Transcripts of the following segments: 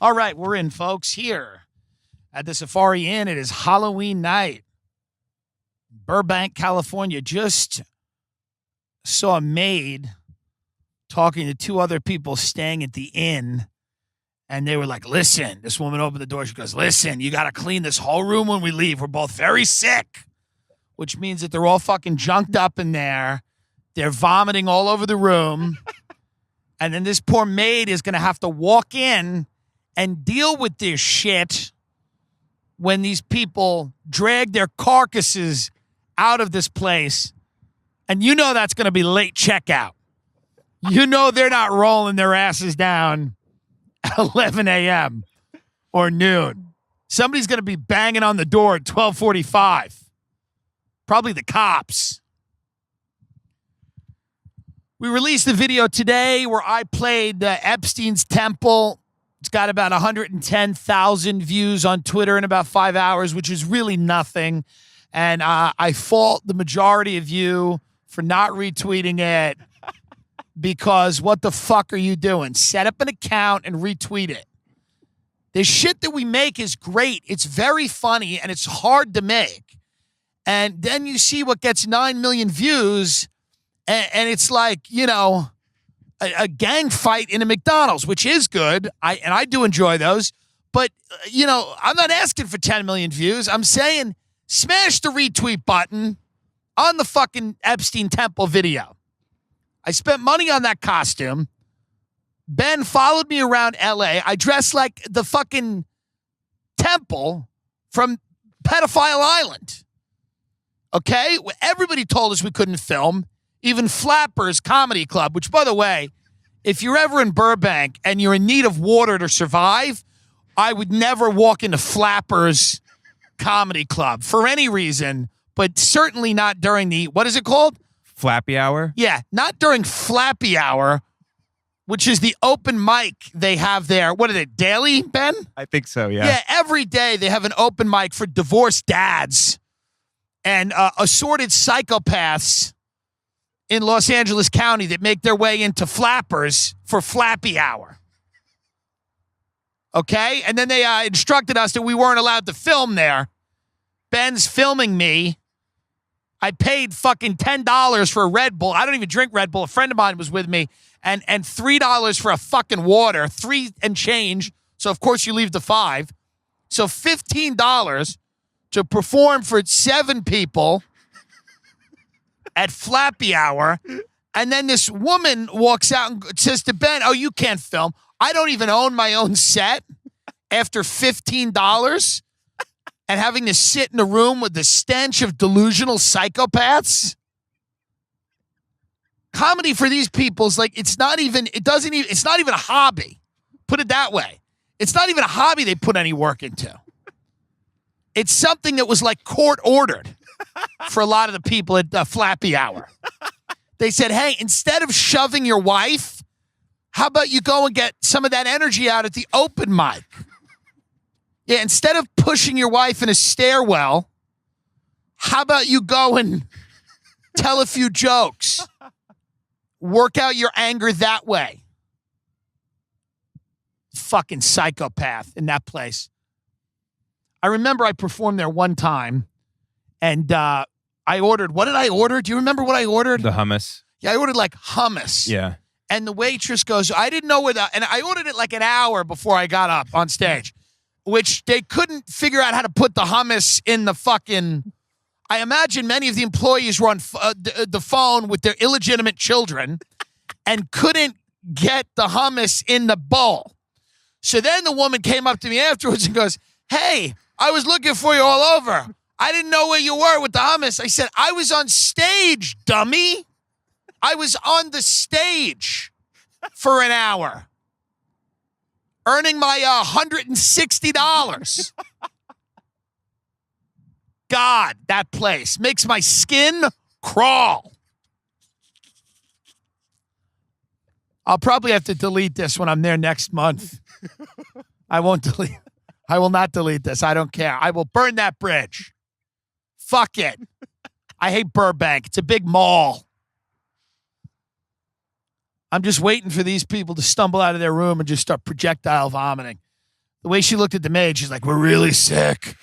All right, we're in, folks, here at the Safari Inn. It is Halloween night. Burbank, California. Just saw a maid talking to two other people staying at the inn. And they were like, listen, this woman opened the door. She goes, listen, you got to clean this whole room when we leave. We're both very sick, which means that they're all fucking junked up in there. They're vomiting all over the room. And then this poor maid is going to have to walk in and deal with this shit when these people drag their carcasses out of this place. And you know that's going to be late checkout. You know they're not rolling their asses down at 11 a.m. or noon. Somebody's going to be banging on the door at 12:45. Probably the cops. We released a video today where I played Epstein's Temple. It's got about 110,000 views on Twitter in about 5 hours, which is really nothing. And I fault the majority of you for not retweeting it because what the fuck are you doing? Set up an account and retweet it. The shit that we make is great. It's very funny and it's hard to make. And then you see what gets 9 million views and it's like, you know, a gang fight in a McDonald's, which is good. I do enjoy those. But, you know, I'm not asking for 10 million views. I'm saying smash the retweet button on the fucking Epstein Temple video. I spent money on that costume. Ben followed me around L.A. I dressed like the fucking Temple from Pedophile Island. Okay? Everybody told us we couldn't film. Even Flappers Comedy Club, which, by the way, if you're ever in Burbank and you're in need of water to survive, I would never walk into Flappers Comedy Club for any reason, but certainly not during the, what is it called? Flappy hour? Yeah, not during Flappy Hour, which is the open mic they have there. What is it, daily, Ben? I think so, yeah. Yeah, every day they have an open mic for divorced dads and assorted psychopaths in Los Angeles County that make their way into Flappers for Flappy Hour. Okay? And then they instructed us that we weren't allowed to film there. Ben's filming me. I paid fucking $10 for a Red Bull. I don't even drink Red Bull. A friend of mine was with me. And $3 for a fucking water. 3 and change. So, of course, you leave the 5. So, $15 to perform for 7 people at Flappy Hour. And then this woman walks out and says to Ben, oh, you can't film. I don't even own my own set after $15 and having to sit in a room with the stench of delusional psychopaths. Comedy for these people is like, it's not even a hobby. Put it that way. It's not even a hobby they put any work into. It's something that was like court ordered for a lot of the people at Flappy Hour. They said, hey, instead of shoving your wife, how about you go and get some of that energy out at the open mic? Yeah, instead of pushing your wife in a stairwell, how about you go and tell a few jokes? Work out your anger that way. Fucking psychopath in that place. I remember I performed there one time, and I ordered, what did I order? Do you remember what I ordered? The hummus. Yeah, I ordered like hummus. Yeah. And the waitress goes, I didn't know where and I ordered it like an hour before I got up on stage, which they couldn't figure out how to put the hummus in the fucking, I imagine many of the employees were on the phone with their illegitimate children and couldn't get the hummus in the bowl. So then the woman came up to me afterwards and goes, hey, I was looking for you all over. I didn't know where you were with the hummus. I said, I was on stage, dummy. I was on the stage for an hour, earning my $160. God, that place makes my skin crawl. I'll probably have to delete this when I'm there next month. I won't delete. I will not delete this. I don't care. I will burn that bridge. Fuck it. I hate Burbank. It's a big mall. I'm just waiting for these people to stumble out of their room and just start projectile vomiting. The way she looked at the maid, she's like, we're really sick.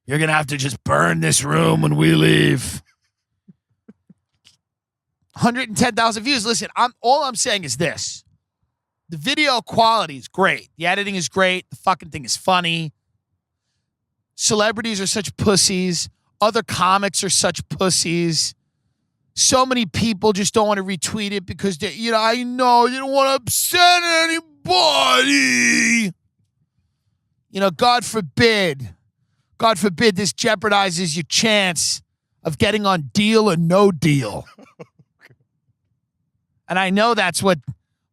You're going to have to just burn this room when we leave. 110,000 views. Listen, all I'm saying is this. The video quality is great. The editing is great. The fucking thing is funny. Celebrities are such pussies. Other comics are such pussies. So many people just don't want to retweet it because they, I know they don't want to upset anybody. God forbid this jeopardizes your chance of getting on Deal or No Deal. And I know that's what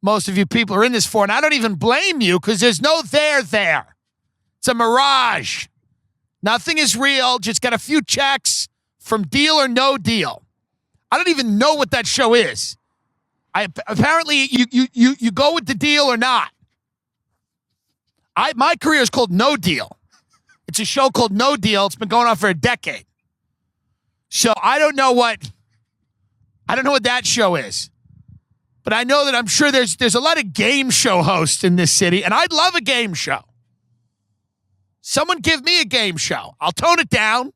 most of you people are in this for, and I don't even blame you because there's no there. It's a mirage. Nothing is real. Just got a few checks from Deal or No Deal. I don't even know what that show is. Apparently you go with the deal or not. My career is called No Deal. It's a show called No Deal. It's been going on for a decade. So I don't know what that show is. But I know that I'm sure there's a lot of game show hosts in this city, and I'd love a game show. Someone give me a game show. I'll tone it down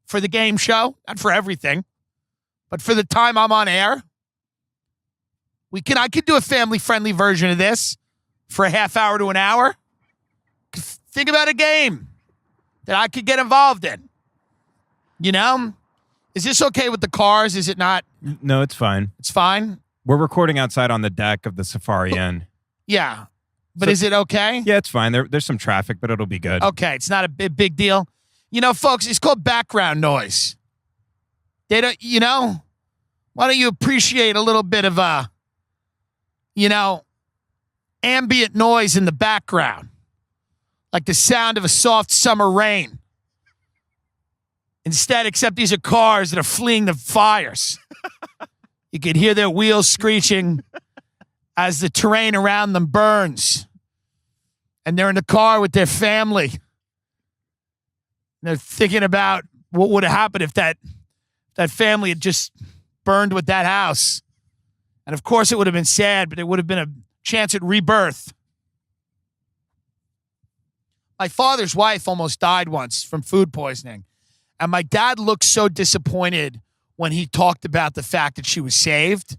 for the game show, not for everything, but for the time I'm on air. I could do a family-friendly version of this for a half hour to an hour. Think about a game that I could get involved in. Is this okay with the cars? Is it not? No, it's fine. It's fine? We're recording outside on the deck of the Safari Inn. Yeah. But is it okay? Yeah, it's fine. There's some traffic, but it'll be good. Okay, it's not a big deal. Folks, it's called background noise. They don't, why don't you appreciate a little bit of ambient noise in the background? Like the sound of a soft summer rain. Instead, except these are cars that are fleeing the fires. You can hear their wheels screeching as the terrain around them burns. And they're in the car with their family. And they're thinking about what would have happened if that family had just burned with that house. And of course it would have been sad, but it would have been a chance at rebirth. My father's wife almost died once from food poisoning. And my dad looked so disappointed when he talked about the fact that she was saved.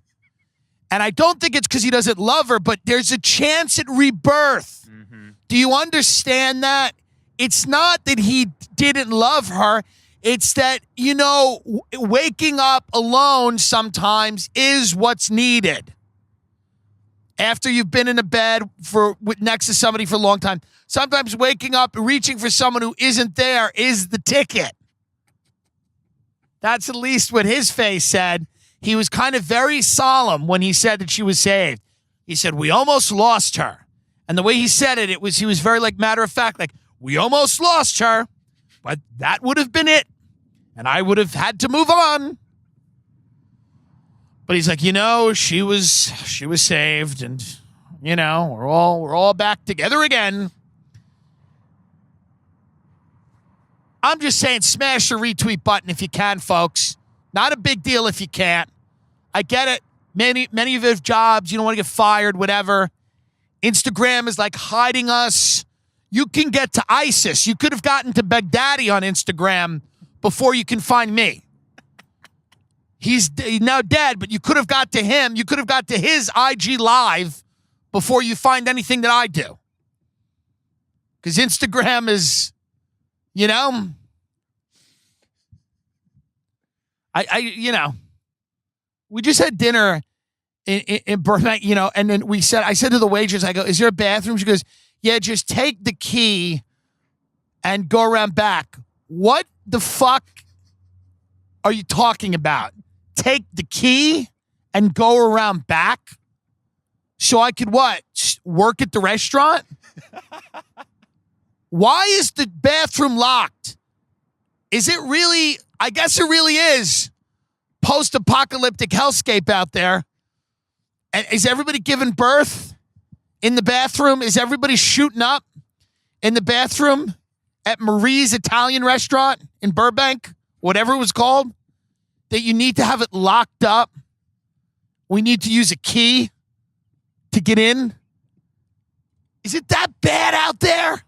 And I don't think it's because he doesn't love her, but there's a chance at rebirth. Mm-hmm. Do you understand that? It's not that he didn't love her. It's that, waking up alone sometimes is what's needed. After you've been in a bed next to somebody for a long time, sometimes waking up and reaching for someone who isn't there is the ticket. That's at least what his face said. He was kind of very solemn when he said that she was saved. He said, we almost lost her. And the way he said it, he was very matter of fact, we almost lost her, but that would have been it. And I would have had to move on. But he's like, she was saved, and we're all back together again. I'm just saying, smash the retweet button if you can, folks. Not a big deal if you can't. I get it. Many of you have jobs. You don't want to get fired, whatever. Instagram is hiding us. You can get to ISIS. You could have gotten to Baghdadi on Instagram before you can find me. He's now dead, but you could have got to him. You could have got to his IG Live before you find anything that I do. Because Instagram is... we just had dinner in Burbank, and then I said to the waitress, I go, is there a bathroom? She goes, yeah, just take the key and go around back. What the fuck are you talking about? Take the key and go around back? So I could what? Work at the restaurant? Why is the bathroom locked? Is it really? I guess it really is post-apocalyptic hellscape out there. And is everybody giving birth in the bathroom? Is everybody shooting up in the bathroom at Marie's Italian restaurant in Burbank, whatever it was called, that you need to have it locked up? We need to use a key to get in? Is it that bad out there?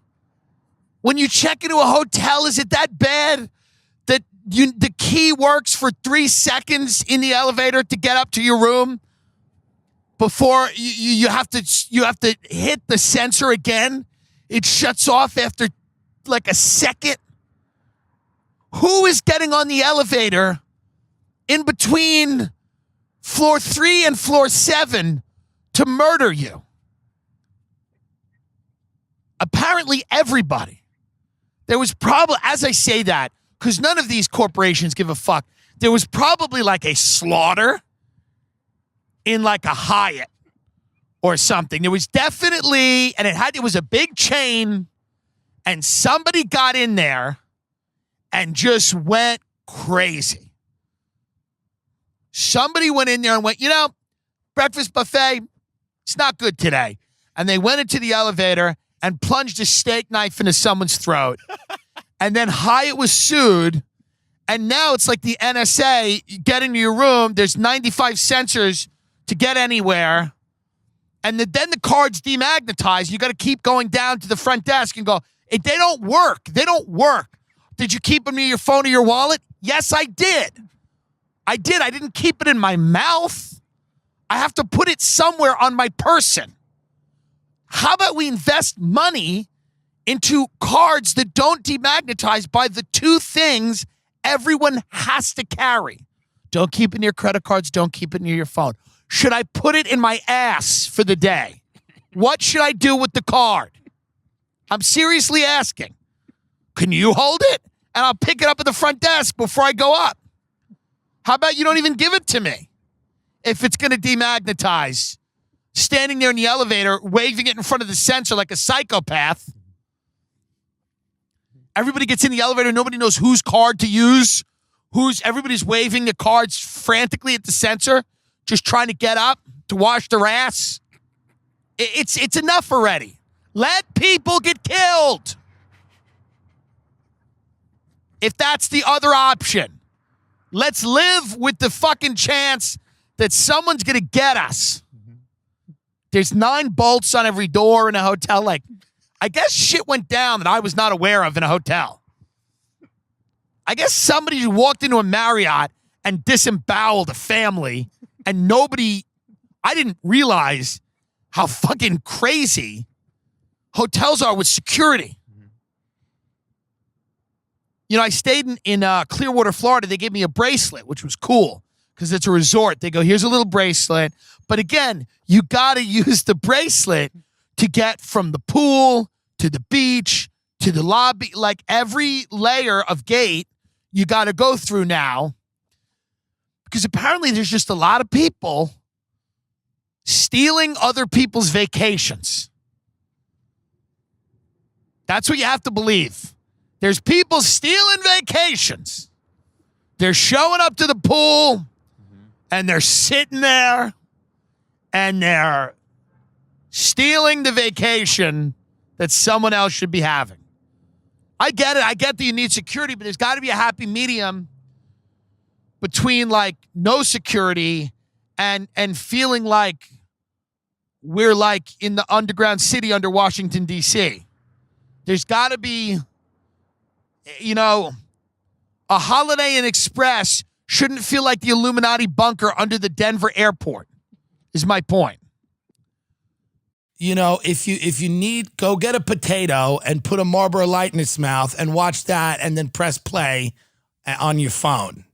When you check into a hotel, is it that bad that the key works for 3 seconds in the elevator to get up to your room before you have to hit the sensor again? It shuts off after like a second. Who is getting on the elevator in between floor 3 and floor 7 to murder you? Apparently everybody. There was probably, as I say that, because none of these corporations give a fuck, there was probably like a slaughter in like a Hyatt or something. There was definitely, and it was a big chain, and somebody got in there and just went crazy. Somebody went in there and went, breakfast buffet, it's not good today. And they went into the elevator and plunged a steak knife into someone's throat. And then Hyatt was sued. And now it's like the NSA, you get into your room, there's 95 sensors to get anywhere. And then the card's demagnetized. You got to keep going down to the front desk and go, they don't work. They don't work. Did you keep them near your phone or your wallet? Yes, I did. I didn't keep it in my mouth. I have to put it somewhere on my person. How about we invest money into cards that don't demagnetize by the two things everyone has to carry? Don't keep it near credit cards. Don't keep it near your phone. Should I put it in my ass for the day? What should I do with the card? I'm seriously asking. Can you hold it? And I'll pick it up at the front desk before I go up. How about you don't even give it to me if it's going to demagnetize? Standing there in the elevator, waving it in front of the sensor like a psychopath. Everybody gets in the elevator. Nobody knows whose card to use. Everybody's waving the cards frantically at the sensor, just trying to get up to wash their ass. It's enough already. Let people get killed. If that's the other option, let's live with the fucking chance that someone's going to get us. There's 9 bolts on every door in a hotel. Like, I guess shit went down that I was not aware of in a hotel. I guess somebody walked into a Marriott and disemboweled a family, and I didn't realize how fucking crazy hotels are with security. I stayed in Clearwater, Florida. They gave me a bracelet, which was cool because it's a resort. They go, here's a little bracelet. But again, you got to use the bracelet to get from the pool to the beach to the lobby. Like every layer of gate you got to go through now, because apparently there's just a lot of people stealing other people's vacations. That's what you have to believe. There's people stealing vacations. They're showing up to the pool and they're sitting there and they're stealing the vacation that someone else should be having. I get it. I get that you need security, but there's got to be a happy medium between like no security and feeling like we're like in the underground city under Washington, D.C. There's got to be, a Holiday Inn Express shouldn't feel like the Illuminati bunker under the Denver airport, is my point. If you need, go get a potato and put a Marlboro Light in its mouth and watch that and then press play on your phone.